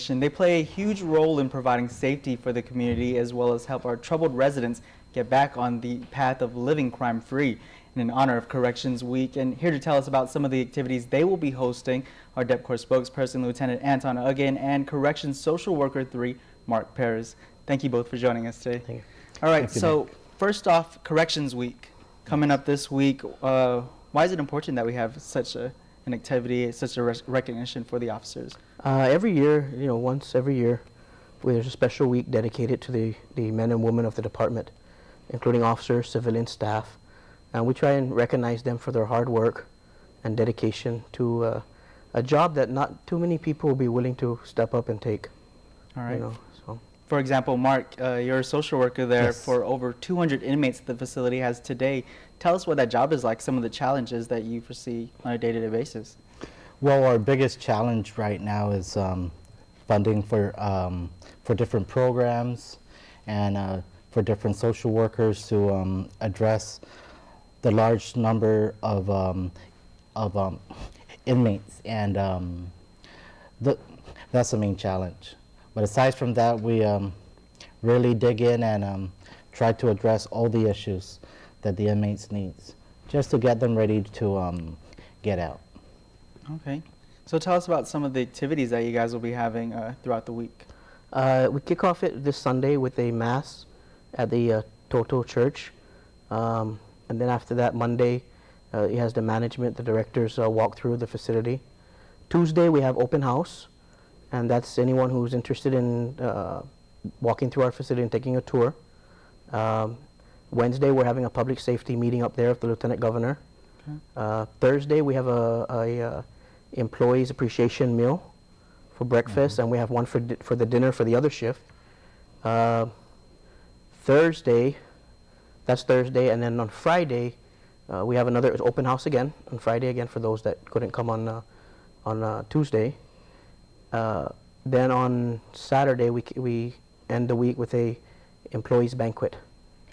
recognition. They play a huge role in providing safety for the community as well as help our troubled residents get back on the path of living crime-free. And in honor of Corrections Week, and here to tell us about some of the activities they will be hosting are DepCor spokesperson Lieutenant Anton Uggan and Corrections Social Worker 3, Mark Perez. Thank you both for joining us today. Thank you. All right, so first off, Corrections Week coming up this week. Why is it important that we have such an activity, such a recognition for the officers? Every year, once every year, there's a special week dedicated to the men and women of the department, including officers, civilian staff, and we try and recognize them for their hard work and dedication to a job that not too many people will be willing to step up and take. All right. For example, Mark, you're a social worker there. Yes. For over 200 inmates that the facility has today. Tell us what that job is like, some of the challenges that you foresee on a day-to-day basis. Well, our biggest challenge right now is funding for different programs and for different social workers to address the large number of inmates, and that's the main challenge. But aside from that, we really dig in and try to address all the issues that the inmates needs, just to get them ready to get out. Okay. So tell us about some of the activities that you guys will be having throughout the week. We kick off it this Sunday with a mass at the Toto Church. And then after that, Monday, it has the management, the directors walk through the facility. Tuesday, we have open house, and that's anyone who's interested in walking through our facility and taking a tour. Wednesday, we're having a public safety meeting up there with the Lieutenant Governor. Okay. Thursday, we have a employees appreciation meal for breakfast, and we have one for the dinner for the other shift. That's Thursday, and then on Friday, we have another open house again, on Friday again for those that couldn't come on Tuesday. Then on Saturday, we end the week with a employees banquet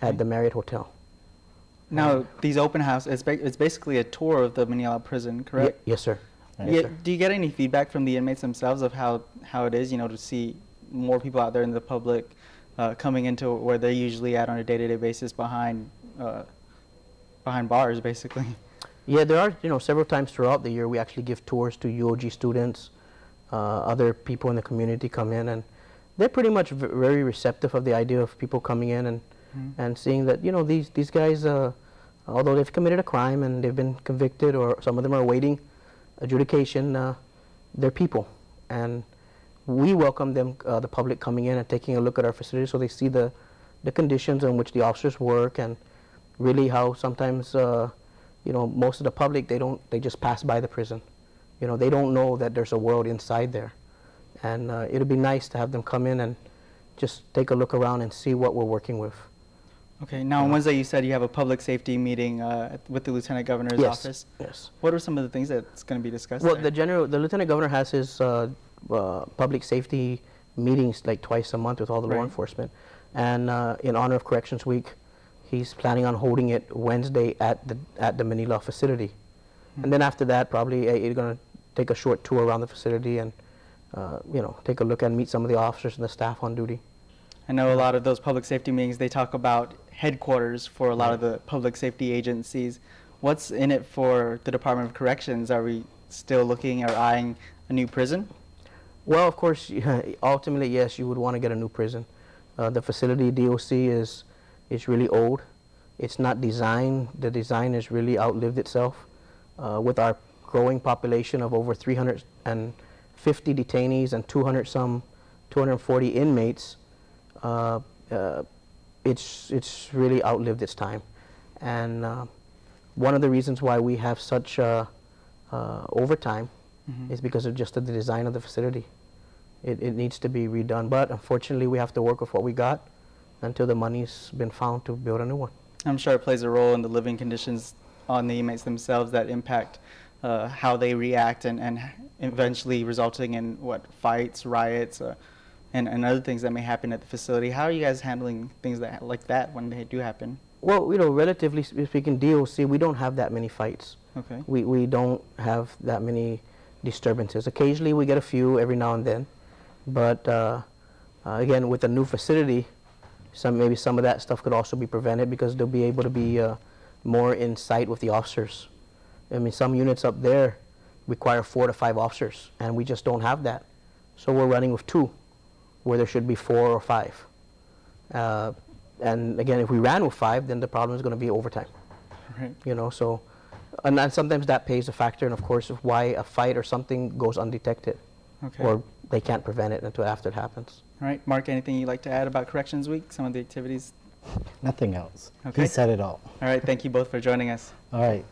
at the Marriott Hotel. Now, these open house, it's basically a tour of the Manila prison, correct? Yes, sir. Yes, sir. Do you get any feedback from the inmates themselves of how it is, to see more people out there in the public coming into where they're usually at on a day-to-day basis behind bars, basically? Yeah, there are, several times throughout the year we actually give tours to UOG students, other people in the community come in, and they're pretty much very receptive of the idea of people coming in and seeing that, these guys, although they've committed a crime and they've been convicted, or some of them are awaiting adjudication, they're people. And we welcome them, the public coming in and taking a look at our facility, so they see the conditions in which the officers work, and really how sometimes most of the public, they just pass by the prison. They don't know that there's a world inside there, and it'll be nice to have them come in and just take a look around and see what we're working with. Okay. Now, on Wednesday, you said you have a public safety meeting with the Lieutenant Governor's office. Yes. What are some of the things that's going to be discussed? Well, there? the Lieutenant Governor has his public safety meetings like twice a month with all the law enforcement, and in honor of Corrections Week, he's planning on holding it Wednesday at the Manila facility. And then after that, probably you're going to take a short tour around the facility and take a look and meet some of the officers and the staff on duty. I know a lot of those public safety meetings, they talk about headquarters for a lot of the public safety agencies. What's in it for the Department of Corrections? Are we still looking or eyeing a new prison? Well, of course, ultimately, yes, you would want to get a new prison. The facility, DOC, is really old. It's not designed. The design has really outlived itself. With our growing population of over 350 detainees and 240 inmates, it's really outlived its time. And one of the reasons why we have such overtime is because of just the design of the facility. It needs to be redone, but unfortunately we have to work with what we got until the money's been found to build a new one. I'm sure it plays a role in the living conditions on the inmates themselves that impact how they react and eventually resulting in fights, riots, and other things that may happen at the facility. How are you guys handling things like that when they do happen? Well, relatively speaking, DOC, we don't have that many fights. Okay. We don't have that many disturbances. Occasionally we get a few every now and then, But again, with a new facility, maybe some of that stuff could also be prevented because they'll be able to be more in sight with the officers. I mean, some units up there require 4 to 5 officers, and we just don't have that. So we're running with 2, where there should be 4 or 5. And again, if we ran with 5, then the problem is going to be overtime. Right. You know, so, and sometimes that plays a factor, and of course, of why a fight or something goes undetected, Okay. or they can't prevent it until after it happens. All right, Mark, anything you'd like to add about Corrections Week, some of the activities? Nothing else. Okay. He said it all. All right, thank you both for joining us. All right.